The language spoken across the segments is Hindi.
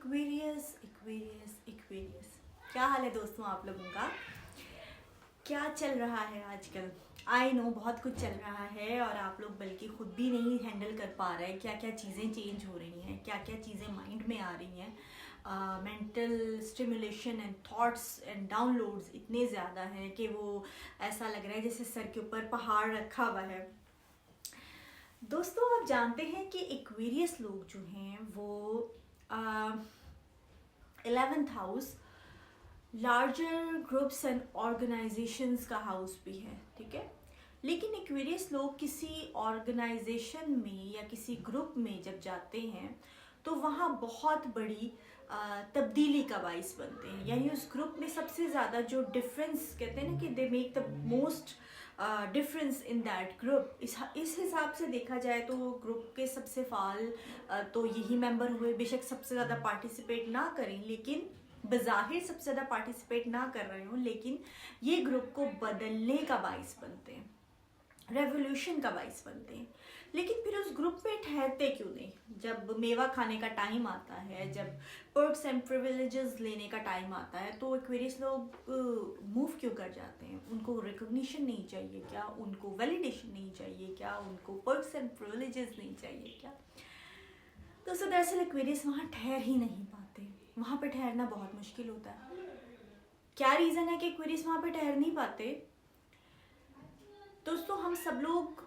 एक्वेरियस एक्वेरियस एक्वेरियस, क्या हाल है दोस्तों आप लोगों का? क्या चल रहा है आजकल? आई नो बहुत कुछ चल रहा है और आप लोग बल्कि खुद भी नहीं हैंडल कर पा रहे क्या क्या चीज़ें चेंज हो रही हैं, क्या क्या चीज़ें माइंड में आ रही हैं। Mental stimulation and thoughts and downloads इतने ज़्यादा हैं कि वो ऐसा लग रहा है जैसे सर के ऊपर पहाड़ रखा हुआ है। दोस्तों, आप जानते हैं कि एक्वेरियस लोग जो हैं वो 11th house larger groups and organisations का हाउस भी है, ठीक है। लेकिन एक्वेरियस लोग किसी ऑर्गेनाइजेशन में या किसी ग्रुप में जब जाते हैं तो वहाँ बहुत बड़ी तब्दीली का बाइस बनते हैं। यानी उस ग्रुप में सबसे ज़्यादा जो डिफरेंस कहते हैं ना कि they make the most difference in that group. इस हिसाब से देखा जाए तो ग्रुप के सबसे फाल तो यही मेंबर हुए, बेशक सबसे ज़्यादा पार्टिसिपेट ना करें, लेकिन बज़ाहिर सबसे ज़्यादा पार्टिसिपेट ना कर रहे हो, लेकिन ये ग्रुप को बदलने का बाइस बनते हैं, रेवोल्यूशन का बाइस बनते हैं। लेकिन फिर उस ग्रुप में ठहरते क्यों नहीं? जब मेवा खाने का टाइम आता है, जब पर्क्स एंड प्रिविलेजेस लेने का टाइम आता है, तो एक्वेरियस लोग मूव क्यों कर जाते हैं? उनको रिकॉग्निशन नहीं चाहिए क्या? उनको वैलिडेशन नहीं चाहिए क्या? उनको पर्क्स एंड प्रिविलेजेस नहीं चाहिए क्या? तो दरअसल एक्वेरियस वहाँ ठहर ही नहीं पाते। वहाँ पे ठहरना बहुत मुश्किल होता है। क्या रीज़न है कि एक्वेरियस वहाँ पे ठहर नहीं पाते? दोस्तों, हम सब लोग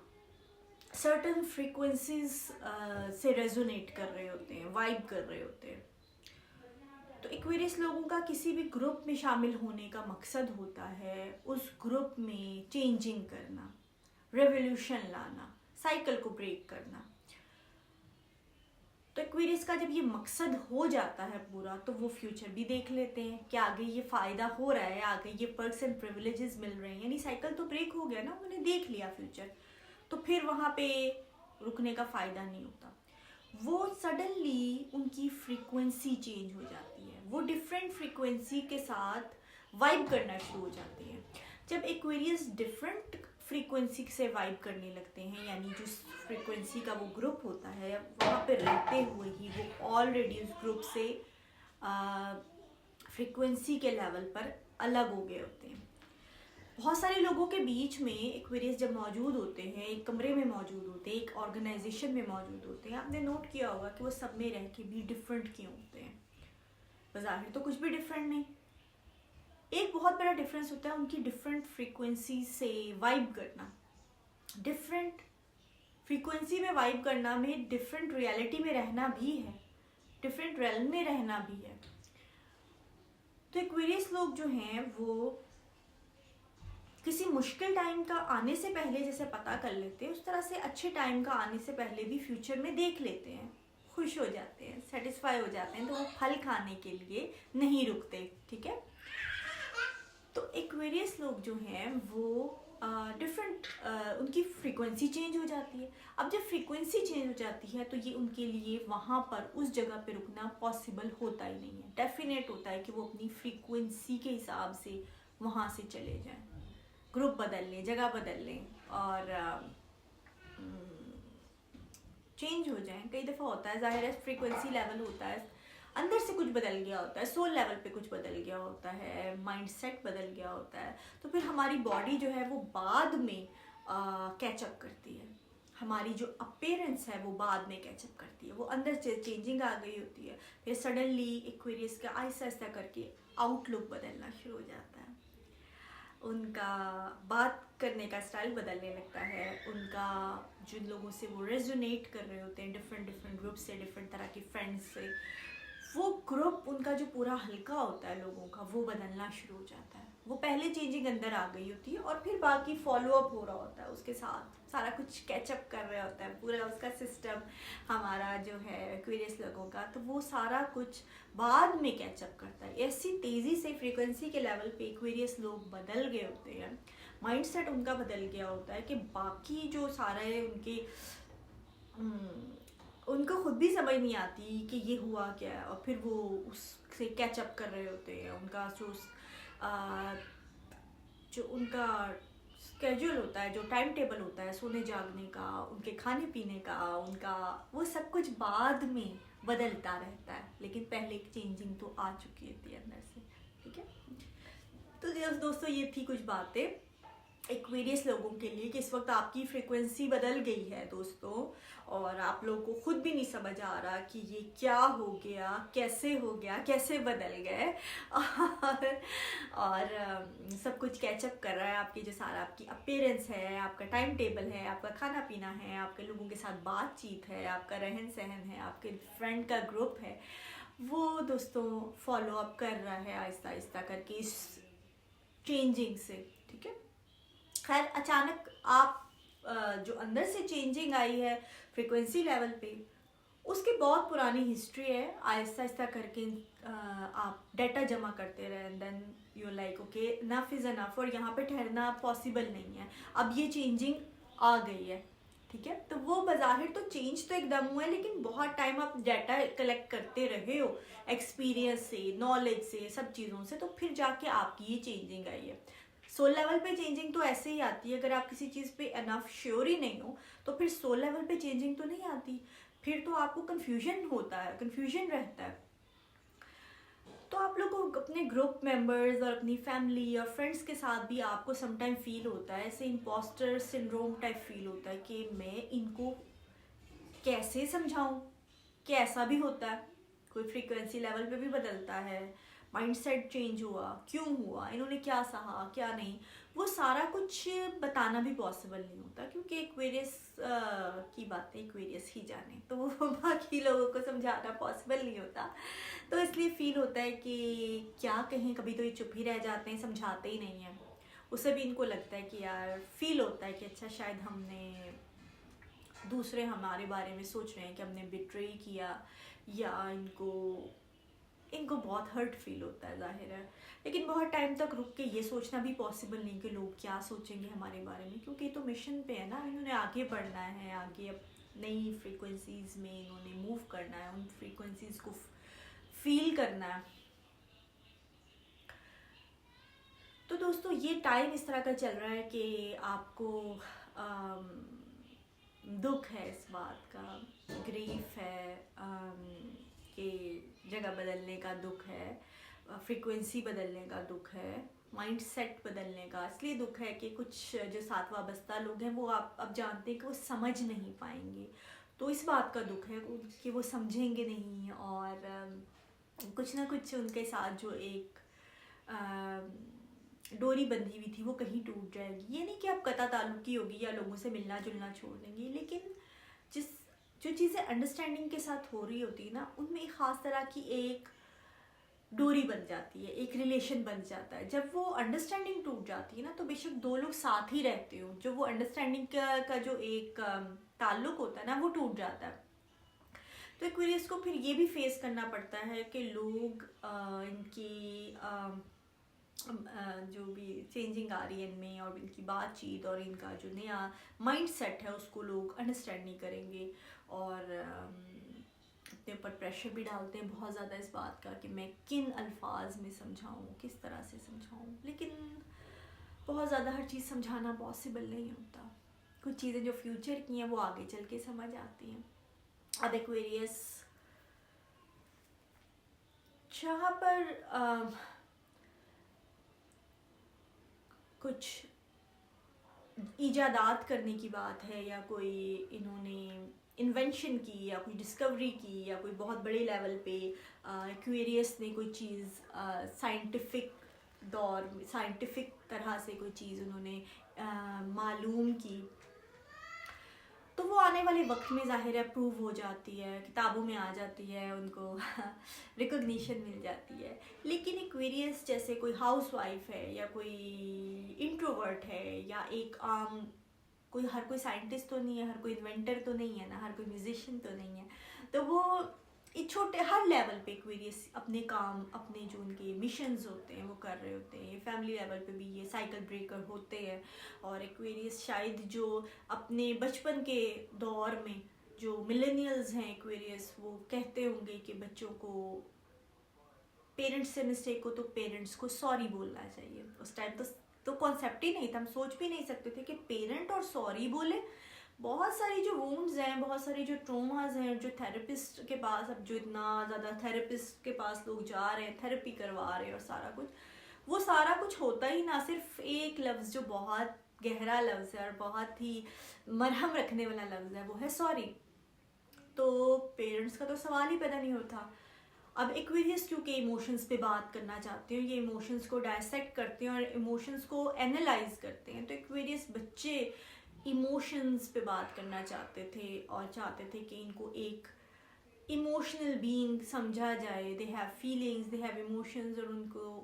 सर्टन फ्रीक्वेंसीज से रेजोनेट कर रहे होते हैं, वाइब कर रहे होते हैं। तो एक्वेरियस लोगों का किसी भी ग्रुप में शामिल होने का मकसद होता है उस ग्रुप में चेंजिंग करना, रेवोल्यूशन लाना, साइकिल को ब्रेक करना। तो एक्वेरियस का जब ये मकसद हो जाता है पूरा, तो वो फ्यूचर भी देख लेते हैं कि आगे ये फ़ायदा हो रहा है, आगे ये पर्क्स एंड प्रिविलेजेस मिल रहे हैं, यानी साइकिल तो ब्रेक हो गया ना, उन्होंने देख लिया फ्यूचर। तो फिर वहाँ पे रुकने का फ़ायदा नहीं होता। वो सडनली उनकी फ्रीक्वेंसी चेंज हो जाती है, वो डिफरेंट फ्रीक्वेंसी के साथ वाइब करना शुरू हो जाते हैं। जब एक्वेरियस डिफरेंट फ्रीक्वेंसी से वाइब करने लगते हैं, यानी जो फ्रीक्वेंसी का वो ग्रुप होता है, वहाँ पे रहते हुए ही वो ऑलरेडी उस ग्रुप से फ्रीक्वेंसी के लेवल पर अलग हो गए होते हैं। बहुत सारे लोगों के बीच में एक्वेरियस जब मौजूद होते हैं, एक कमरे में मौजूद होते हैं, एक ऑर्गेनाइजेशन में मौजूद होते हैं, आपने नोट किया होगा कि वो सब में रह के भी डिफरेंट क्यों होते हैं? बाज़ाहिर तो कुछ भी डिफरेंट नहीं। एक बहुत बड़ा डिफरेंस होता है उनकी डिफरेंट फ्रीक्वेंसी से वाइब करना। डिफरेंट फ्रीक्वेंसी में वाइब करना में डिफरेंट रियलिटी में रहना भी है, डिफरेंट रेल्म में रहना भी है। तो एक्वेरियस लोग जो हैं वो किसी मुश्किल टाइम का आने से पहले जैसे पता कर लेते हैं, उस तरह से अच्छे टाइम का आने से पहले भी फ्यूचर में देख लेते हैं, खुश हो जाते हैं, सेटिस्फाई हो जाते हैं। तो वो फल खाने के लिए नहीं रुकते, ठीक है। तो एक्वेरियस लोग जो हैं वो डिफरेंट उनकी फ्रीक्वेंसी चेंज हो जाती है। अब जब फ्रीक्वेंसी चेंज हो जाती है तो ये उनके लिए वहाँ पर उस जगह पे रुकना पॉसिबल होता ही नहीं है। डेफिनेट होता है कि वो अपनी फ्रीक्वेंसी के हिसाब से वहाँ से चले जाएं, ग्रुप बदल लें, जगह बदल लें और चेंज हो जाएं। कई दफ़ा होता है, ज़ाहिर है फ्रीक्वेंसी लेवल होता है, अंदर से कुछ बदल गया होता है, सोल लेवल पे कुछ बदल गया होता है, माइंड सेट बदल गया होता है, तो फिर हमारी बॉडी जो है वो बाद में कैचअप करती है। हमारी जो अपीयरेंस है वो बाद में कैचअप करती है, वो अंदर से चेंजिंग आ गई होती है। फिर सडनली एक्वेरियस का आहिस्ता आहिस्ता करके आउटलुक बदलना शुरू हो जाता है, उनका बात करने का स्टाइल बदलने लगता है, उनका जिन लोगों से वो रेजोनेट कर रहे होते हैं, डिफरेंट ग्रुप से, डिफरेंट तरह के फ्रेंड्स से, वो ग्रुप उनका जो पूरा हल्का होता है लोगों का, वो बदलना शुरू हो जाता है। वो पहले चेंजिंग अंदर आ गई होती है और फिर बाकी फॉलो अप हो रहा होता है, उसके साथ सारा कुछ कैचअप कर रहा होता है, पूरा उसका सिस्टम हमारा जो है एक्वेरियस लोगों का, तो वो सारा कुछ बाद में कैचअप करता है। ऐसी तेज़ी से फ्रीक्वेंसी के लेवल पे एक्वेरियस लोग बदल गए होते हैं, माइंडसेट उनका बदल गया होता है कि बाकी जो सारे उनको खुद भी समझ नहीं आती कि ये हुआ क्या है, और फिर वो उससे कैचअप कर रहे होते हैं। उनका जो उनका स्केड्यूल होता है, जो टाइम टेबल होता है सोने जागने का, उनके खाने पीने का, उनका वो सब कुछ बाद में बदलता रहता है, लेकिन पहले एक चेंजिंग तो आ चुकी होती है अंदर से। ठीक है, तो दोस्तों ये थी कुछ बातें एक्वेरियस लोगों के लिए कि इस वक्त आपकी फ्रीक्वेंसी बदल गई है दोस्तों, और आप लोगों को खुद भी नहीं समझ आ रहा कि ये क्या हो गया, कैसे बदल गए और सब कुछ कैचअप कर रहा है आपकी, जो सारा आपकी अपीयरेंस है, आपका टाइम टेबल है, आपका खाना पीना है, आपके लोगों के साथ बातचीत है, आपका रहन सहन है, आपके फ्रेंड का ग्रुप है, वो दोस्तों फॉलो अप कर रहा है आहिस्ता आहिस्ता करके इस चेंजिंग से। ठीक है, खैर अचानक आप जो अंदर से चेंजिंग आई है फ्रीक्वेंसी लेवल पे, उसकी बहुत पुरानी हिस्ट्री है। आहिस्ता आहिस्ता करके आप डाटा जमा करते रहे, and then you like okay enough is enough, और यहाँ पे ठहरना पॉसिबल नहीं है, अब ये चेंजिंग आ गई है। ठीक है, तो वो बज़ाहिर तो चेंज तो एकदम हुआ है, लेकिन बहुत टाइम आप डाटा कलेक्ट करते रहे हो एक्सपीरियंस से, नॉलेज से, सब चीज़ों से, तो फिर जाके आपकी ये चेंजिंग आई है। सोल लेवल पे चेंजिंग तो ऐसे ही आती है, अगर आप किसी चीज़ पे अनफ श्योर ही नहीं हो तो फिर सोल लेवल पे चेंजिंग तो नहीं आती, फिर तो आपको कन्फ्यूजन होता है, कन्फ्यूजन रहता है। तो आप लोगों को अपने ग्रुप मेंबर्स और अपनी फैमिली और फ्रेंड्स के साथ भी आपको समटाइम फील होता है, ऐसे इम्पोस्टर सिंड्रोम टाइप फील होता है कि मैं इनको कैसे समझाऊं, कि ऐसा भी होता है, कोई फ्रीक्वेंसी लेवल पे भी बदलता है, माइंडसेट चेंज हुआ, क्यों हुआ, इन्होंने क्या सहा क्या नहीं, वो सारा कुछ बताना भी पॉसिबल नहीं होता, क्योंकि एक्वेरियस की बातें एक्वेरियस ही जाने, तो वो बाकी लोगों को समझाना पॉसिबल नहीं होता। तो इसलिए फील होता है कि क्या कहें, कभी तो ये चुप ही रह जाते हैं, समझाते ही नहीं हैं। उससे भी इनको लगता है कि यार फील होता है कि अच्छा शायद हमने दूसरे हमारे बारे में सोच रहे हैं कि हमने बिट्रे किया, या इनको बहुत हर्ट फील होता है, जाहिर है। लेकिन बहुत टाइम तक रुक के ये सोचना भी पॉसिबल नहीं कि लोग क्या सोचेंगे हमारे बारे में, क्योंकि ये तो मिशन पे है ना, इन्होंने आगे बढ़ना है, आगे अब नई फ्रीक्वेंसीज में इन्होंने मूव करना है, उन फ्रीक्वेंसीज को फील करना है। तो दोस्तों ये टाइम इस तरह का चल रहा है कि आपको दुख है इस बात का, ग्रीफ है कि जगह बदलने का दुख है, फ्रीक्वेंसी बदलने का दुख है, माइंड सेट बदलने का इसलिए दुख है कि कुछ जो साथ वाबस्ता लोग हैं वो आप अब जानते हैं कि वो समझ नहीं पाएंगे, तो इस बात का दुख है कि वो समझेंगे नहीं, और कुछ ना कुछ उनके साथ जो एक डोरी बंधी हुई थी वो कहीं टूट जाएगी। ये नहीं कि आप कता ताल्लुकी होगी या लोगों से मिलना जुलना छोड़ देंगे, लेकिन जो चीज़ें अंडरस्टैंडिंग के साथ हो रही होती है ना, उनमें एक ख़ास तरह की एक डोरी बन जाती है, एक रिलेशन बन जाता है। जब वो अंडरस्टैंडिंग टूट जाती है ना, तो बेशक दो लोग साथ ही रहते हो, जो वो अंडरस्टैंडिंग का जो एक ताल्लुक होता है ना, वो टूट जाता है। तो एक्वेरियस को फिर ये भी फेस करना पड़ता है कि लोग इनकी जो भी चेंजिंग आ रही है इनमें, और इनकी बातचीत और इनका जो नया माइंड सेट है उसको लोग अंडरस्टैंड नहीं करेंगे, और अपने ऊपर प्रेशर भी डालते हैं बहुत ज़्यादा इस बात का कि मैं किन अल्फाज में समझाऊँ, किस तरह से समझाऊँ। लेकिन बहुत ज़्यादा हर चीज़ समझाना पॉसिबल नहीं होता, कुछ चीज़ें जो फ्यूचर की हैं वो आगे चल के समझ आती हैं। अब एक्वेरियस जहाँ पर कुछ इजादात करने की बात है, या कोई इन्होंने इन्वेंशन की, या कोई डिस्कवरी की, या कोई बहुत बड़े लेवल पे एक्वेरियस ने कोई चीज़ साइंटिफिक तरह से कोई चीज़ उन्होंने मालूम की, तो वो आने वाले वक्त में ज़ाहिर है प्रूव हो जाती है, किताबों में आ जाती है, उनको रिकॉग्निशन मिल जाती है। लेकिन एक्वेरियस जैसे कोई हाउसवाइफ है, या कोई इंट्रोवर्ट है, या एक आम हर कोई साइंटिस्ट तो नहीं है, हर कोई इन्वेंटर तो नहीं है ना, हर कोई म्यूजिशियन तो नहीं है, तो वो एक छोटे हर लेवल पे एक्वेरियस अपने काम, अपने जो उनके मिशंस होते हैं वो कर रहे होते हैं। फैमिली लेवल पे भी ये साइकिल ब्रेकर होते हैं, और एक्वेरियस शायद जो अपने बचपन के दौर में जो मिलेनियल्स हैं एक्वेरियस, वो कहते होंगे कि बच्चों को पेरेंट्स से मिस्टेक हो तो पेरेंट्स को सॉरी बोलना चाहिए। उस टाइम तो कॉन्सेप्ट ही नहीं था, हम सोच भी नहीं सकते थे कि पेरेंट और सॉरी बोले, बहुत सारी जो वुंड्स हैं, बहुत सारी जो ट्रोमाज हैं, जो थेरेपिस्ट के पास, अब जो इतना ज़्यादा थेरेपिस्ट के पास लोग जा रहे हैं, थेरेपी करवा रहे हैं और सारा कुछ, वो सारा कुछ होता ही ना सिर्फ एक लफ्ज़ जो बहुत गहरा लफ्ज़ है और बहुत ही मरहम रखने वाला लफ्ज़ है, वो है सॉरी। तो पेरेंट्स का तो सवाल ही पैदा नहीं होता। अब एक्वेरियस क्योंकि इमोशंस पे बात करना चाहते हो, ये इमोशंस को डायसेक्ट करते हैं और इमोशंस को एनालाइज करते हैं, तो एक्वेरियस बच्चे इमोशंस पे बात करना चाहते थे और चाहते थे कि इनको एक इमोशनल बीइंग समझा जाए, they have feelings, they have emotions, और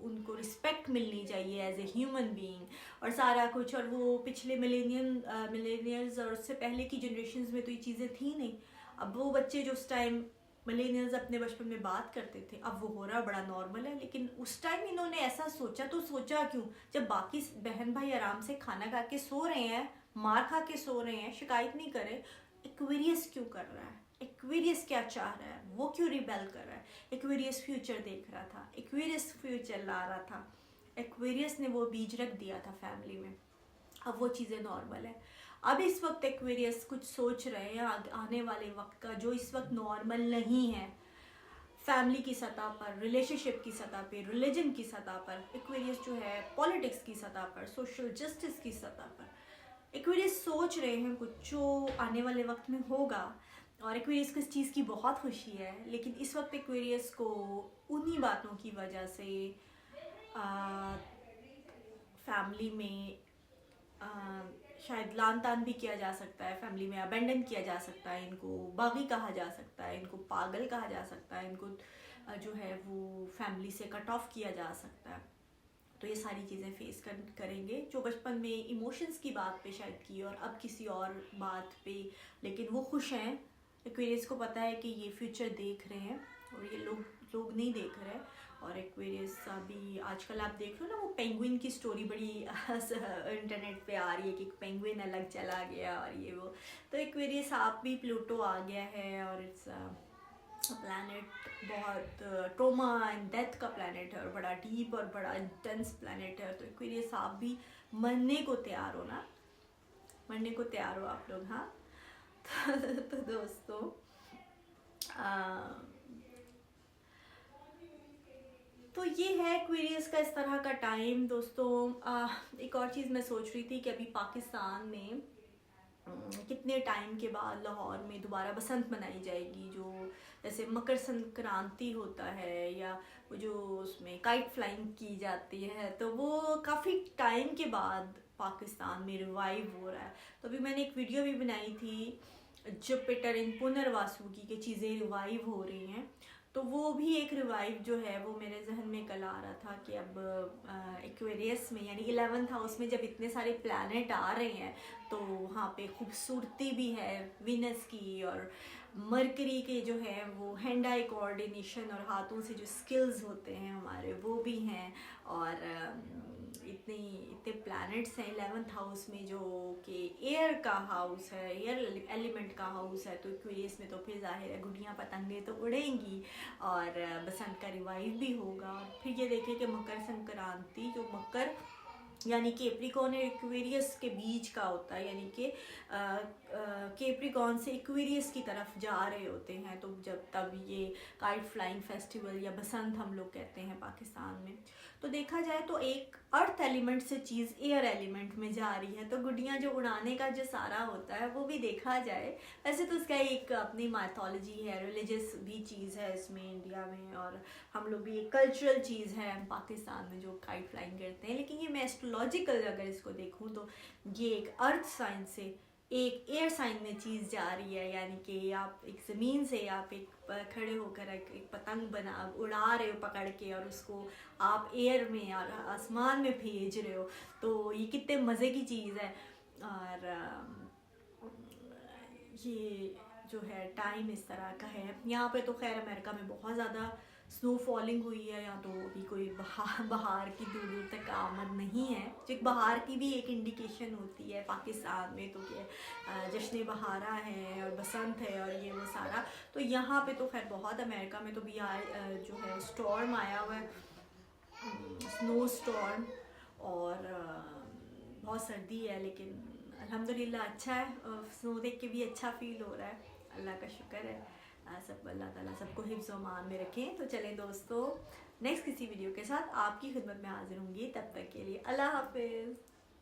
उनको रिस्पेक्ट मिलनी चाहिए एज ए ह्यूमन बीइंग और सारा कुछ। और वो पिछले मिलेनियल्स और उससे पहले की जनरेशन्स में तो ये चीज़ें थी नहीं। अब वो बच्चे जो उस टाइम मिलेनियल्स अपने बचपन में बात करते थे, अब वो हो रहा बड़ा नॉर्मल है, लेकिन उस टाइम इन्होंने ऐसा सोचा, तो सोचा क्यों? जब बाकी बहन भाई आराम से खाना खा के सो रहे हैं, मार खा के सो रहे हैं, शिकायत नहीं करे, एक्वेरियस क्यों कर रहा है? एक्वेरियस क्या चाह रहा है? वो क्यों रिबेल कर रहा है? एक्वेरियस फ्यूचर देख रहा था, एक्वेरियस फ्यूचर ला रहा था, एक्वेरियस ने वो बीज रख दिया था फैमिली में। अब वो चीज़ें नॉर्मल है। अब इस वक्त एक्वेरियस कुछ सोच रहे हैं आने वाले वक्त का, जो इस वक्त नॉर्मल नहीं है फैमिली की सतह पर, रिलेशनशिप की सतह पर, रिलीजन की सतह पर। एक्वेरियस जो है पॉलिटिक्स की सतह पर, सोशल जस्टिस की सतह पर एक्वेरियस सोच रहे हैं कुछ जो आने वाले वक्त में होगा। और एक्वेरियस को इस चीज़ की बहुत खुशी है, लेकिन इस वक्त एक्वेरियस को उन्हीं बातों की वजह से फैमिली में शायद लान तान भी किया जा सकता है, फैमिली में अबेंडन किया जा सकता है, इनको बागी कहा जा सकता है, इनको पागल कहा जा सकता है, इनको जो है वो फैमिली से कट ऑफ किया जा सकता है। तो ये सारी चीज़ें फेस करेंगे जो बचपन में इमोशंस की बात पे शायद की और अब किसी और बात पे, लेकिन वो खुश हैं। एक्वेरियस को पता है कि ये फ्यूचर देख रहे हैं और ये लोग नहीं देख रहे। और एक्वेरियस अभी आजकल आप देख लो ना, वो पेंगुइन की स्टोरी बड़ी इंटरनेट पे आ रही है कि पेंगुइन अलग चला गया और ये वो। तो एक्वेरियस आप भी प्लूटो आ गया है और इट्स प्लैनेट बहुत ट्रोमा एंड डेथ का प्लैनेट है और बड़ा डीप और बड़ा इंटेंस प्लैनेट है। तो एक्वेरियस आप भी मरने को तैयार हो ना, मरने को तैयार हो आप लोग। हाँ तो दोस्तों तो ये है एक्वेरियस का इस तरह का टाइम। दोस्तों एक और चीज़ मैं सोच रही थी कि अभी पाकिस्तान में कितने टाइम के बाद लाहौर में दोबारा बसंत मनाई जाएगी, जो जैसे मकर संक्रांति होता है या वो जो उसमें काइट फ्लाइंग की जाती है, तो वो काफ़ी टाइम के बाद पाकिस्तान में रिवाइव हो रहा है। तो अभी मैंने एक वीडियो भी बनाई थी जुपिटर इन पुनर्वासुकी की चीज़ें रिवाइव हो रही हैं। तो वो भी एक रिवाइव जो है वो मेरे जहन में कल आ रहा था कि अब एक्वेरियस में यानी 11th हाउस में जब इतने सारे प्लैनेट आ रहे हैं तो वहाँ पे खूबसूरती भी है वीनस की, और मरकरी के जो है वो हैंड आई कोऑर्डिनेशन और हाथों से जो स्किल्स होते हैं हमारे वो भी हैं। और इतने प्लैनेट्स हैं 11th हाउस में जो कि एयर का हाउस है, एयर एलिमेंट का हाउस है। तो एक्वेरियस में तो फिर जाहिर है गुड़ियाँ पतंगे तो उड़ेंगी और बसंत का रिवाइव भी होगा। फिर ये देखिए कि मकर संक्रांति, जो मकर यानी कैप्रिकॉर्न और एक्वेरियस के बीच का होता है, यानी कि कैप्रिकॉर्न से एक्वेरियस की तरफ जा रहे होते हैं। तो तब ये काइट फ्लाइंग फेस्टिवल या बसंत हम लोग कहते हैं पाकिस्तान में। तो देखा जाए तो एक अर्थ एलिमेंट से चीज़ एयर एलिमेंट में जा रही है, तो गुड़ियाँ जो उड़ाने का जो सारा होता है वो भी देखा जाए। वैसे तो उसका एक अपनी माइथोलॉजी है, रिलीजियस भी चीज़ है इसमें इंडिया में, और हम लोग भी एक कल्चरल चीज़ है पाकिस्तान में जो काइट फ्लाइंग करते हैं। लेकिन ये मैं एस्ट्रोलॉजिकल अगर इसको देखूँ तो ये एक अर्थ साइन से एक एयर साइन में चीज़ जा रही है, यानी कि आप एक ज़मीन से आप एक खड़े होकर एक पतंग बना उड़ा रहे हो पकड़ के, और उसको आप एयर में और आसमान में भेज रहे हो। तो ये कितने मज़े की चीज़ है। और ये जो है टाइम इस तरह का है। यहाँ पे तो खैर अमेरिका में बहुत ज़्यादा स्नो फॉलिंग हुई है, यहाँ तो अभी कोई बहार की दूर दूर तक आमद नहीं है, जो बहार की भी एक इंडिकेशन होती है पाकिस्तान में। तो क्या जश्न बहारा है और बसंत है और ये वो सारा। तो यहाँ पे तो खैर बहुत, अमेरिका में तो भी जो है स्टॉर्म आया हुआ है, स्नो स्टॉर्म, और बहुत सर्दी है, लेकिन अल्हम्दुलिल्लाह अच्छा है, स्नो देख के भी अच्छा फील हो रहा है, अल्लाह का शुक्र है। सब अल्लाह ताला सबको हिफ्ज़ व अमान में रखें। तो चलें दोस्तों, नेक्स्ट किसी वीडियो के साथ आपकी खिदमत में हाजिर होंगी, तब तक के लिए अल्लाह हाफिज़।